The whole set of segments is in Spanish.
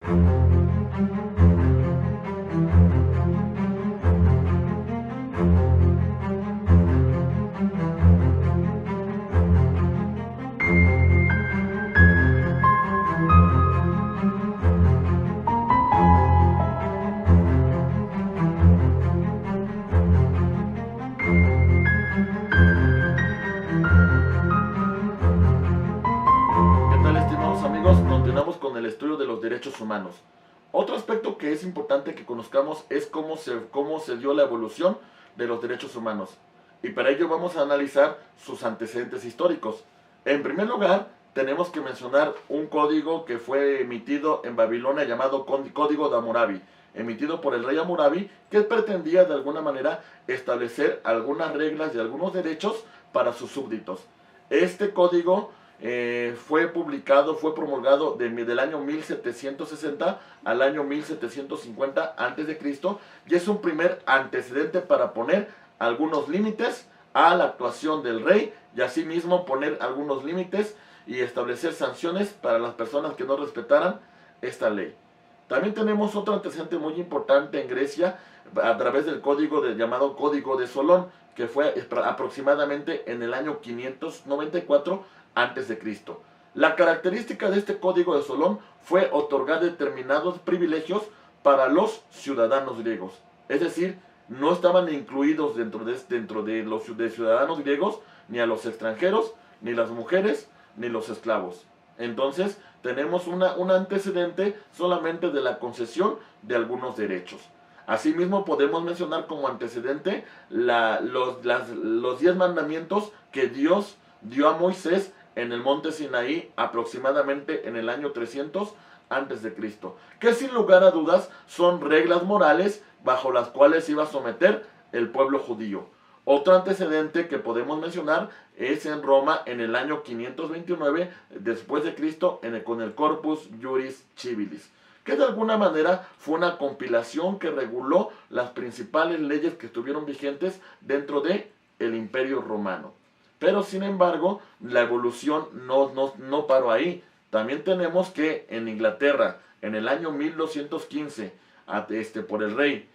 ¿Qué tal, estimados amigos? Continuamos con el estudio de los derechos humanos. Otro aspecto que es importante que conozcamos es cómo se dio la evolución de los derechos humanos. Y para ello vamos a analizar sus antecedentes históricos. En primer lugar, tenemos que mencionar un código que fue emitido en Babilonia llamado Código de Hammurabi, emitido por el rey Hammurabi, que pretendía de alguna manera establecer algunas reglas y algunos derechos para sus súbditos. Este código fue promulgado del año 1760 al año 1750 a.C. y es un primer antecedente para poner algunos límites a la actuación del rey y asimismo poner algunos límites y establecer sanciones para las personas que no respetaran esta ley. También tenemos otro antecedente muy importante en Grecia a través del llamado Código de Solón, que fue aproximadamente en el año 594 a.C. La característica de este Código de Solón fue otorgar determinados privilegios para los ciudadanos griegos. Es decir, no estaban incluidos dentro de los ciudadanos griegos ni a los extranjeros, ni las mujeres, ni los esclavos. Entonces, tenemos un antecedente solamente de la concesión de algunos derechos. Asimismo, podemos mencionar como antecedente los 10 mandamientos que Dios dio a Moisés en el monte Sinaí aproximadamente en el año 300 a.C., que sin lugar a dudas son reglas morales bajo las cuales iba a someter el pueblo judío. Otro antecedente que podemos mencionar es en Roma en el año 529 después de Cristo con el Corpus Juris Civilis, que de alguna manera fue una compilación que reguló las principales leyes que estuvieron vigentes dentro del Imperio Romano. Pero sin embargo, la evolución no paró ahí. También tenemos que en Inglaterra, en el año 1215, por el rey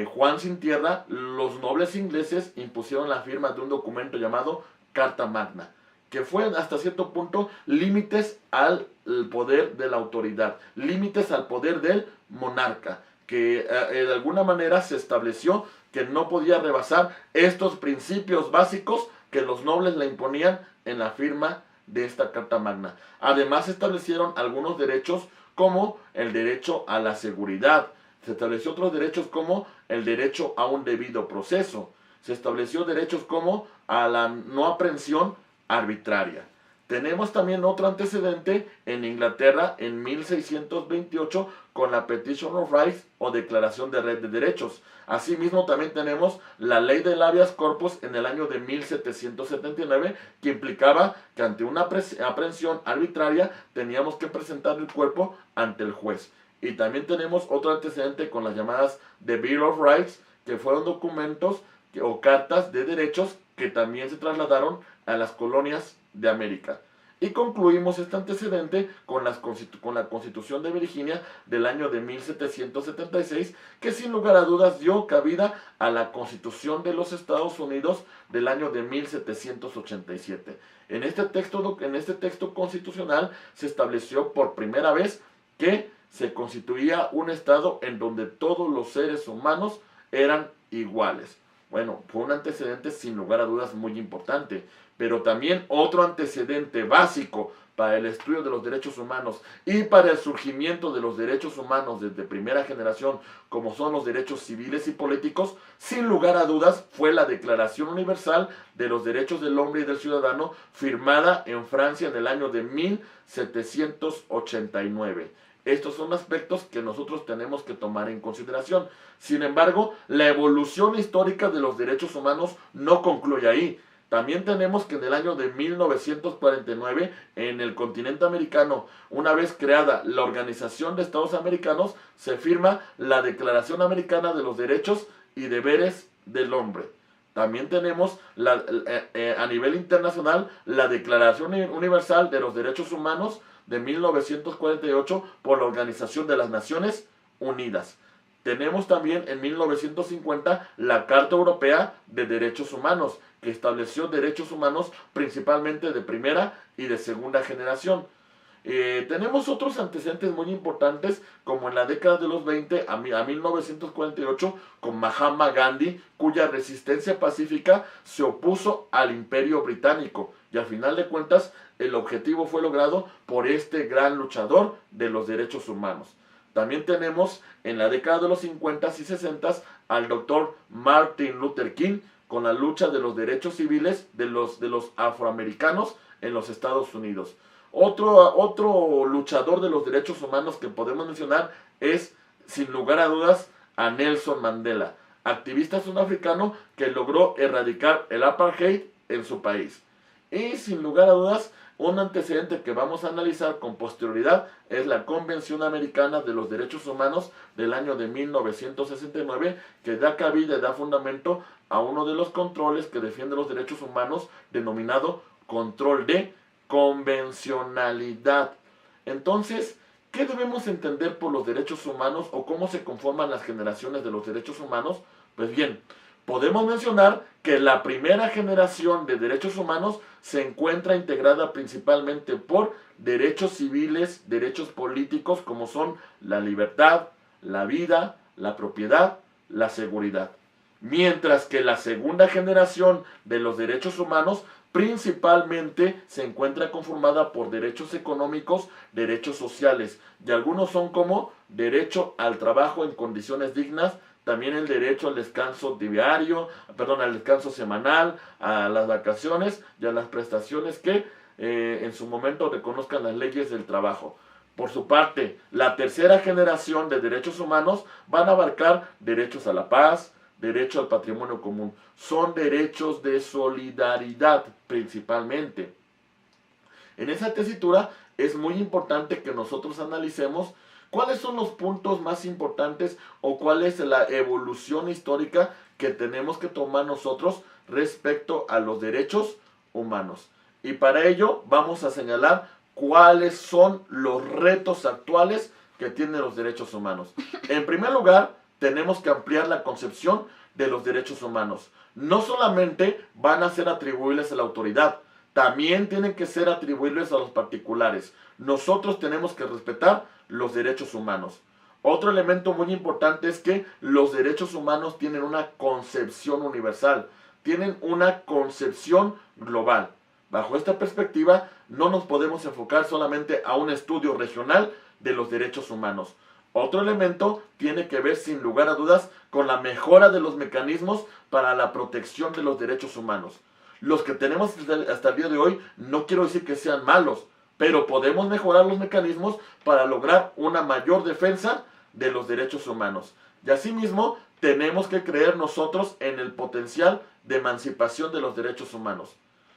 Juan Sin Tierra, los nobles ingleses impusieron la firma de un documento llamado Carta Magna, que fue hasta cierto punto límites al poder de la autoridad, límites al poder del monarca, que de alguna manera se estableció que no podía rebasar estos principios básicos que los nobles le imponían en la firma de esta Carta Magna. Además, se establecieron algunos derechos como el derecho a la seguridad. Se estableció otros derechos como el derecho a un debido proceso. Se estableció derechos como a la no aprehensión arbitraria. Tenemos también otro antecedente en Inglaterra en 1628 con la Petition of Rights o Declaración de Derechos. Asimismo también tenemos la ley del habeas corpus en el año de 1779 que implicaba que ante una aprehensión arbitraria teníamos que presentar el cuerpo ante el juez. Y también tenemos otro antecedente con las llamadas The Bill of Rights, que fueron documentos o cartas de derechos que también se trasladaron a las colonias de América. Y concluimos este antecedente con la Constitución de Virginia del año de 1776, que sin lugar a dudas dio cabida a la Constitución de los Estados Unidos del año de 1787. En este texto constitucional se estableció por primera vez que se constituía un Estado en donde todos los seres humanos eran iguales. Bueno, fue un antecedente sin lugar a dudas muy importante, pero también otro antecedente básico para el estudio de los derechos humanos y para el surgimiento de los derechos humanos desde primera generación, como son los derechos civiles y políticos, sin lugar a dudas fue la Declaración Universal de los Derechos del Hombre y del Ciudadano, firmada en Francia en el año de 1789. Estos son aspectos que nosotros tenemos que tomar en consideración. Sin embargo, la evolución histórica de los derechos humanos no concluye ahí. También tenemos que en el año de 1949, en el continente americano, una vez creada la Organización de Estados Americanos, se firma la Declaración Americana de los Derechos y Deberes del Hombre. También tenemos a nivel internacional la Declaración Universal de los Derechos Humanos de 1948 por la Organización de las Naciones Unidas. Tenemos también en 1950 la Carta Europea de Derechos Humanos, que estableció derechos humanos principalmente de primera y de segunda generación. Tenemos otros antecedentes muy importantes, como en la década de los 20 a 1948, con Mahatma Gandhi, cuya resistencia pacífica se opuso al Imperio Británico. Y al final de cuentas, el objetivo fue logrado por este gran luchador de los derechos humanos. También tenemos en la década de los 50 y 60 al doctor Martin Luther King, con la lucha de los derechos civiles de los afroamericanos en los Estados Unidos. Otro luchador de los derechos humanos que podemos mencionar es, sin lugar a dudas, a Nelson Mandela, activista sudafricano que logró erradicar el apartheid en su país. Y sin lugar a dudas, un antecedente que vamos a analizar con posterioridad es la Convención Americana de los Derechos Humanos del año de 1969, que da cabida y da fundamento a uno de los controles que defiende los derechos humanos, denominado control de convencionalidad. Entonces, ¿qué debemos entender por los derechos humanos o cómo se conforman las generaciones de los derechos humanos? Pues bien, podemos mencionar que la primera generación de derechos humanos se encuentra integrada principalmente por derechos civiles, derechos políticos, como son la libertad, la vida, la propiedad, la seguridad. Mientras que la segunda generación de los derechos humanos principalmente se encuentra conformada por derechos económicos, derechos sociales, y algunos son como derecho al trabajo en condiciones dignas, también el derecho al descanso diario, al descanso semanal, a las vacaciones y a las prestaciones que en su momento reconozcan las leyes del trabajo. Por su parte, la tercera generación de derechos humanos van a abarcar derechos a la paz, derecho al patrimonio común. Son derechos de solidaridad principalmente. En esa tesitura es muy importante que nosotros analicemos cuáles son los puntos más importantes o cuál es la evolución histórica que tenemos que tomar nosotros respecto a los derechos humanos. Y para ello vamos a señalar cuáles son los retos actuales que tienen los derechos humanos. En primer lugar, tenemos que ampliar la concepción de los derechos humanos. No solamente van a ser atribuibles a la autoridad, también tienen que ser atribuibles a los particulares. Nosotros tenemos que respetar los derechos humanos. Otro elemento muy importante es que los derechos humanos tienen una concepción universal, tienen una concepción global. Bajo esta perspectiva, no nos podemos enfocar solamente a un estudio regional de los derechos humanos. Otro elemento tiene que ver, sin lugar a dudas, con la mejora de los mecanismos para la protección de los derechos humanos. Los que tenemos hasta el día de hoy, no quiero decir que sean malos, pero podemos mejorar los mecanismos para lograr una mayor defensa de los derechos humanos. Y asimismo, tenemos que creer nosotros en el potencial de emancipación de los derechos humanos.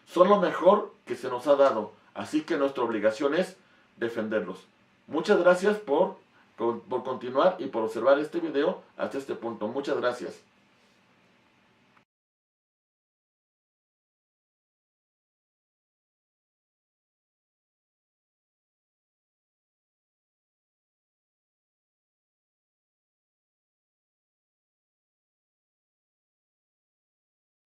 Son lo mejor que se nos ha dado, así que nuestra obligación es defenderlos. Muchas gracias por continuar y por observar este video hasta este punto. Muchas gracias.